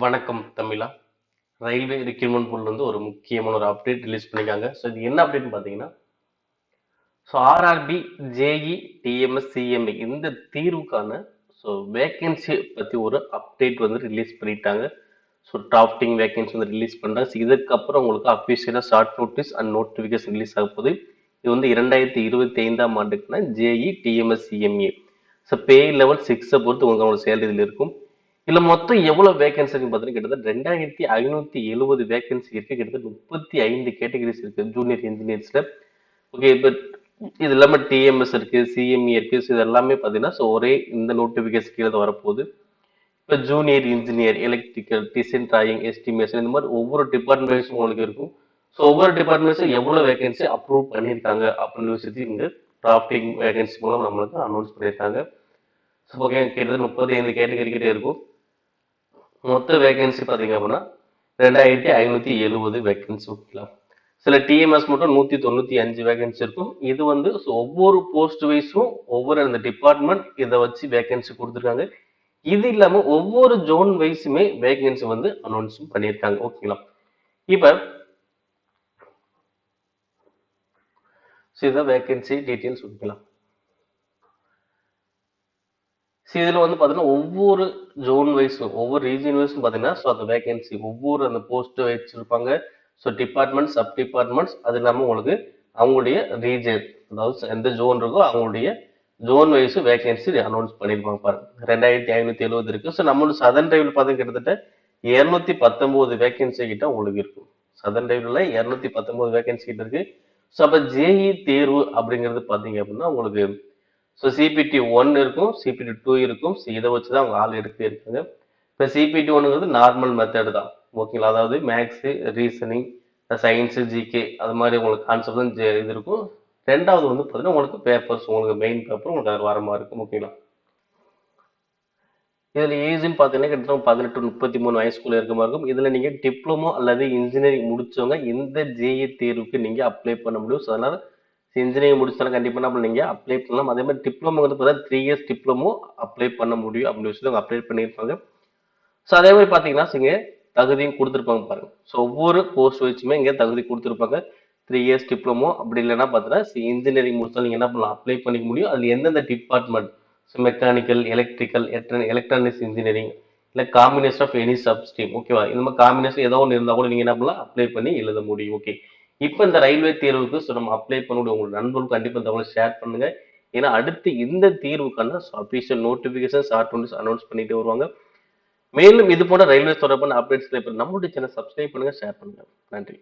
வணக்கம் தமிழா. Railway recruitment போர்டுல வந்து ஒரு முக்கியமான ஒரு அப்டேட் ரிலீஸ் பண்ணிருக்காங்க. ஸோ இது என்ன அப்டேட்னு பார்த்தீங்கன்னா, so RRB, JE, DMS, CMA இந்த தீர்வுக்கான ஸோ வேகன்சி பற்றி ஒரு அப்டேட் வந்து ரிலீஸ் பண்ணிட்டாங்க. ஸோ டிராஃப்டிங் வேகன்சி வந்து ரிலீஸ் பண்ணுறாங்க. ஸோ இதுக்கப்புறம் உங்களுக்கு அஃபிஷியலாக short notice and notification release ஆக போகுது. இது வந்து 2025ஆம் ஆண்டுக்குன்னா JE, DMS, CMA. So pay level 6 பொறுத்து உங்களுக்கு சேலரியில் இருக்கும். இதுல மொத்தம் எவ்வளவு வேகன்சி இருக்கு பார்த்தீங்கன்னா கிட்டத்தட்ட 2570 வேகன்சி இருக்கு. கிட்டத்தட்ட 35 கேட்டகரிஸ் இருக்கு ஜூனியர் இன்ஜினியர்ஸ்ல. ஓகே, இப்போ இது இல்லாம டிஎம்எஸ் இருக்கு, சிஎம்இ இருக்கு. இது எல்லாமே பார்த்தீங்கன்னா ஒரே இந்த நோட்டிபிகேஷன் கீழே வரப்போகுது. இப்போ junior engineer, electrical, design, drawing, estimation இந்த மாதிரி ஒவ்வொரு டிபார்ட்மெண்ட்ஸும் உங்களுக்கு இருக்கும். ஸோ ஒவ்வொரு டிபார்ட்மெண்ட்ஸும் எவ்வளவு வேகன்சி அப்ரூவ் பண்ணியிருக்காங்க அப்படின்னு விஷயத்தை இங்க டிராஃப்டிங் வேகன்சி மூலம் நம்மளுக்கு அனௌன்ஸ் பண்ணியிருக்காங்க. ஸோ ஓகே, கிட்டத்தட்ட 35 கேட்டகரி கிட்டே இருக்கும். மொத்த வேகன்சி பார்த்தீங்க அப்படின்னா 2570 வேகன்சி. ஓகேங்களா, சில டிஎம்எஸ் மட்டும் 195 வேகன்சி இருக்கும். இது வந்து ஒவ்வொரு போஸ்ட் வைஸும் ஒவ்வொரு அந்த டிபார்ட்மெண்ட் இதை வச்சு வேகன்சி கொடுத்துருக்காங்க. இது இல்லாம ஒவ்வொரு ஜோன் வைஸுமே வேகன்சி வந்து அனௌன்ஸ் பண்ணியிருக்காங்க. ஓகேங்களா, இப்ப இதுதான் வேகன்சி டீட்டெயில்ஸ். ஓகேங்களா, இதுல வந்து பாத்தீங்கன்னா ஒவ்வொரு ஜோன் வைஸும் ஒவ்வொரு ரீஜன் வைஸும் பாத்தீங்கன்னா அந்த வேகன்சி ஒவ்வொரு அந்த போஸ்ட் வச்சிருப்பாங்க. ஸோ டிபார்ட்மெண்ட், சப் டிபார்ட்மெண்ட்ஸ், அது இல்லாமல் உங்களுக்கு அவங்களுடைய ரீஜன், அதாவது எந்த ஜோன் இருக்கோ அவங்களுடைய ஜோன் வைஸ் வேகன்சி அனௌன்ஸ் பண்ணியிருப்பாங்க. பாருங்க, 2570 இருக்கு. ஸோ நம்மளோட சதன் டிரைவில் பார்த்தீங்கன்னா கிட்டத்தட்ட 219 வேகன்சி கிட்ட உங்களுக்கு இருக்கும். சதன் டிரைவ்ல 219 வேகன்சி கிட்ட இருக்கு. ஸோ அப்போ ஜேஇ தேர்வு அப்படிங்கிறது பார்த்தீங்க அப்படின்னா உங்களுக்கு ஸோ சிபிடி 1 இருக்கும், சிபிடி 2 இருக்கும். ஸோ இதை வச்சு தான் அவங்க ஆள் இருக்காங்க. இப்போ சிபிடி 1ங்கிறது நார்மல் மெத்தட் தான். ஓகேங்களா, அதாவது மேக்ஸு, ரீசனிங், சயின்ஸு, ஜிகே அது மாதிரி உங்களுக்கு கான்செப்ட் தான் இது இருக்கும். ரெண்டாவது வந்து பார்த்தீங்கன்னா உங்களுக்கு பேப்பர்ஸ், உங்களுக்கு மெயின் பேப்பர் உங்களுக்கு அது வர மாதிரி இருக்கும். ஓகேங்களா, இதில் ஏஜ்னு பார்த்தீங்கன்னா கிட்டத்தட்ட 18 to 33 வயசுக்குள்ள இருக்க மாதிரி இருக்கும். இதில் நீங்கள் டிப்ளமோ அல்லது இன்ஜினியரிங் முடிச்சவங்க இந்த ஜேஇ தேர்வுக்கு நீங்கள் அப்ளை பண்ண முடியும். ஸோ அதனால் இன்ஜினியரிங் முடிச்சாலும் கண்டிப்பாக நம்ம நீங்கள் அப்ளை பண்ணலாம். அதே மாதிரி டிப்ளமோ வந்து பார்த்தீங்கன்னா 3 years டிப்ளமோ அப்ளை பண்ண முடியும் அப்படின்னு சொல்லி அவங்க அப்ளை பண்ணியிருப்பாங்க. ஸோ அதே மாதிரி பார்த்தீங்கன்னா இங்கே தகுதியும் கொடுத்துருப்பாங்க பாருங்க. ஸோ ஒவ்வொரு கோர்ஸ் வச்சுமே இங்கே தகுதி கொடுத்துருப்பாங்க. 3 years டிப்ளமோ, அப்படி இல்லைன்னா பார்த்தீங்கன்னா இன்ஜினியரிங் முடிச்சாலும் நீங்கள் என்ன பண்ணலாம், அப்ளை பண்ணிக்க முடியும். அதில் எந்தெந்த department, so mechanical, electrical, electronics engineering, இல்லை combination of any sub stream. ஓகேவா, இந்த மாதிரி காம்பினேஷன் ஏதோ ஒன்று இருந்தால் கூட நீங்கள் என்ன பண்ணலாம், அப்ளை பண்ணி எழுத முடியும். ஓகே, இப்போ இந்த ரயில்வே தேர்வுக்கு நம்ம அப்ளை பண்ணக்கூடிய உங்களோட நண்பர்களுக்கு கண்டிப்பாக இந்த தகவலை ஷேர் பண்ணுங்க. ஏன்னா அடுத்து இந்த தீர்வுக்கான official notification short notice announce பண்ணிட்டு வருவாங்க. மேலும் இது போன்ற ரயில்வே தொடர்பான அப்டேட்ஸ் நம்மளுடைய சேனல் சப்ஸ்கிரைப் பண்ணுங்க, ஷேர் பண்ணுங்க. நன்றி.